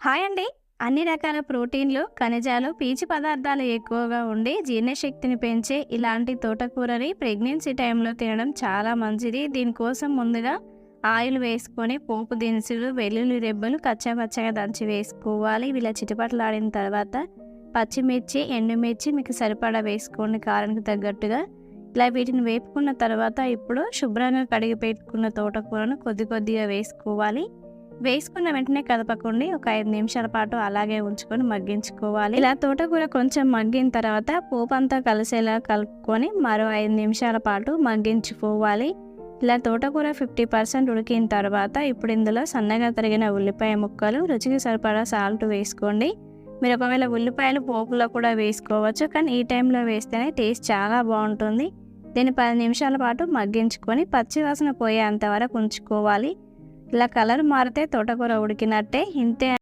Hi అండి. అన్ని రకాల ప్రోటీన్లు, ఖనిజాలు, పీచు పదార్థాలు ఎక్కువగా ఉండి జీర్ణశక్తిని పెంచే ఇలాంటి తోటకూరని ప్రెగ్నెన్సీ టైంలో తినడం చాలా మంచిది. దీనికోసం ముందుగా ఆయిల్ వేసుకొని పోపు దినుసులు, వెల్లుల్లి రెబ్బలు కచ్చాపచ్చగా దంచి వేసుకోవాలి. ఇలా చిటపటలాడిన తర్వాత పచ్చిమిర్చి, ఎండుమిర్చి మీకు సరిపడా వేసుకోండి కారానికి తగ్గట్టుగా. ఇలా వీటిని వేపుకున్న తర్వాత ఇప్పుడు శుభ్రంగా కడిగి పెట్టుకున్న తోటకూరను కొద్ది కొద్దిగా వేసుకోవాలి. వేసుకున్న వెంటనే కదపకండి. ఒక 5 నిమిషాల పాటు అలాగే ఉంచుకొని మగ్గించుకోవాలి. ఇలా తోటకూర కొంచెం మగ్గిన తర్వాత పోపంతా కలిసేలా కలుపుకొని మరో 5 నిమిషాల పాటు మగ్గించుకోవాలి. ఇలా తోటకూర 50% ఉడికిన తర్వాత ఇప్పుడు ఇందులో సన్నగా తరిగిన ఉల్లిపాయ ముక్కలు, రుచికి సరిపడా సాల్ట్ వేసుకోండి. మీరు ఒకవేళ ఉల్లిపాయలు పోపులో కూడా వేసుకోవచ్చు, కానీ ఈ టైంలో వేస్తేనే టేస్ట్ చాలా బాగుంటుంది. దీన్ని 10 నిమిషాల పాటు మగ్గించుకొని పచ్చివాసన పోయేంత వరకు ఉంచుకోవాలి. ఇలా కలర్ మారితే తోటకూర ఉడికినట్టే. ఇంతే.